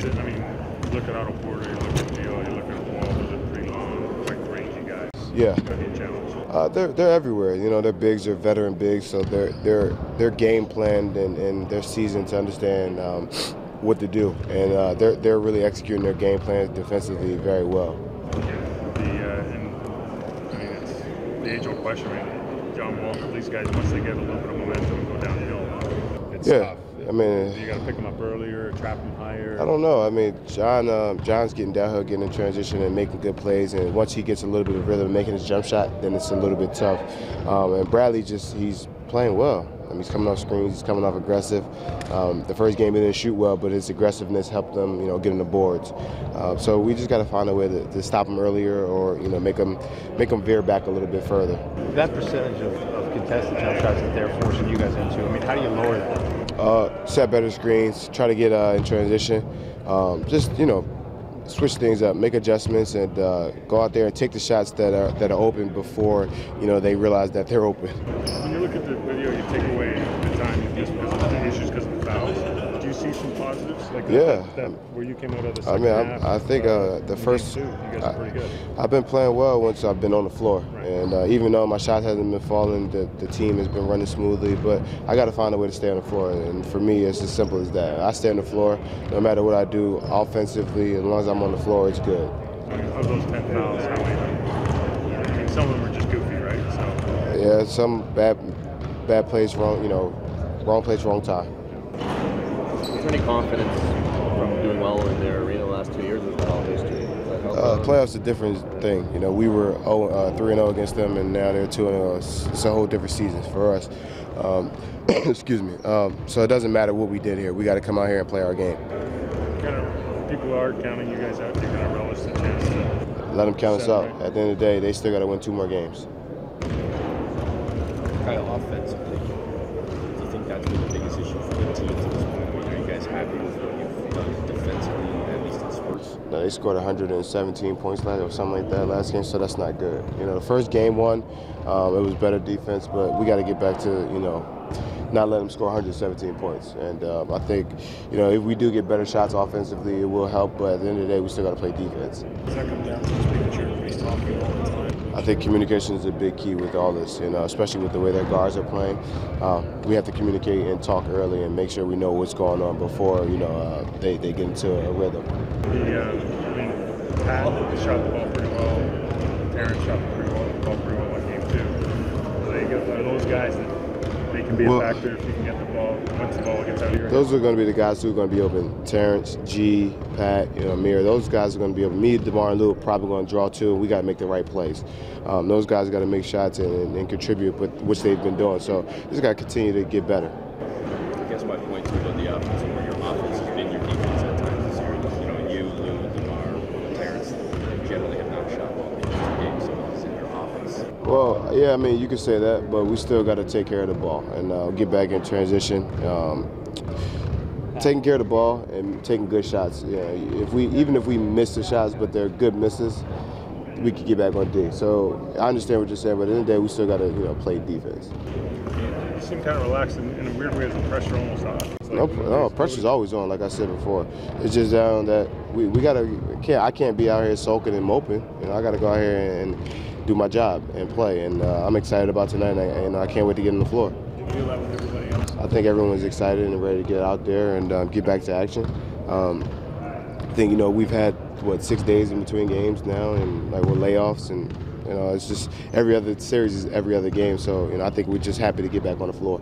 I mean, you look at Otto Porter, you look at Theo, you look at Wall, those are pretty long, quite rangy guys. Yeah. It's going to be a challenge. They're everywhere. You know, they're bigs, they're veteran bigs, so they're game planned and they're seasoned to understand what to do, and they're really executing their game plans defensively very well. It's the age-old question, man. John Wall, these guys, once they get a little bit of momentum and go downhill, it's tough. I mean, you got to pick them up earlier, trap them higher. I don't know. I mean, John's getting downhill, getting in transition, and making good plays. And once he gets a little bit of rhythm, making his jump shot, then it's a little bit tough. And Bradley he's playing well. I mean, he's coming off screens, he's coming off aggressive. The first game he didn't shoot well, but his aggressiveness helped them, get in the boards. So we just got to find a way to stop him earlier, or make him veer back a little bit further. That percentage of contested jump shots that they're forcing you guys into, I mean, how do you lower that? Set better screens, try to get in transition, just switch things up, make adjustments, and go out there and take the shots that are open before they realize that they're open. When you look at the video, you take away the time you missed because of the issues because of the fouls. Do you see some positives? Like that where you came out of the second half? I think the first two, you guys are pretty good. I've been playing well once I've been on the floor, right. And even though my shots hasn't been falling, the team has been running smoothly. But I got to find a way to stay on the floor, and for me, it's as simple as that. I stay on the floor, no matter what I do offensively. As long as I'm on the floor, it's good. Of those 10 fouls, how many? I mean, some of them are just goofy, right? So. Yeah, some bad plays, wrong place, wrong time. Is there any confidence from doing well in their arena the last 2 years as well? Playoffs a different thing. We were 3-0 against them, and now they're 2-0. It's a whole different season for us. Excuse me. So it doesn't matter what we did here. We got to come out here and play our game. People are counting you guys out. You're going to relish the chance to let them count us out. At the end of the day, they still got to win 2 more games. Kind of offensively, do you think that's been the biggest issue for the team at this point? Are you guys happy with what you've done defensively, at least in sports? No, they scored 117 points or something like that last game, so that's not good. The first game won, it was better defense, but we got to get back to, not let them score 117 points. And I think, if we do get better shots offensively, it will help, but at the end of the day, we still got to play defense. Does that come down to just making sure everybody's talking all the time? I think communication is a big key with all this, especially with the way their guards are playing. We have to communicate and talk early and make sure we know what's going on before, they get into a rhythm. Pat shot the ball pretty well. Terrence shot the ball pretty well in game 2. Are those guys that they can be a factor if you can get the ball once the ball gets out of your hand? Those are going to be the guys who are going to be open. Terrence, G, Pat, Amir. Those guys are going to be open. Me, DeMar, and Lou are probably going to draw too. We got to make the right plays. Those guys got to make shots and contribute, which they've been doing. So just got to continue to get better. I guess my point too about the offense, where your offense has been your defense at times this year. You, Lou, DeMar, Terrence generally have not shot well in these 2 games. So it's in your offense. Well, yeah, I mean, you could say that, but we still got to take care of the ball and get back in transition. Taking care of the ball and taking good shots. Even if we miss the shots, but they're good misses, we could get back on D. So I understand what you're saying, but at the end of the day, we still got to play defense. You seem kind of relaxed in a weird way. The pressure almost off. No, pressure's always on, like I said before. It's just down that I can't be out here sulking and moping. I got to go out here and do my job and play. And I'm excited about tonight, and I can't wait to get on the floor. Do you feel that with everybody else? I think everyone's excited and ready to get out there and get back to action. I think we've had 6 days in between games now, and we're layoffs, and it's just every other series is every other game. So I think we're just happy to get back on the floor.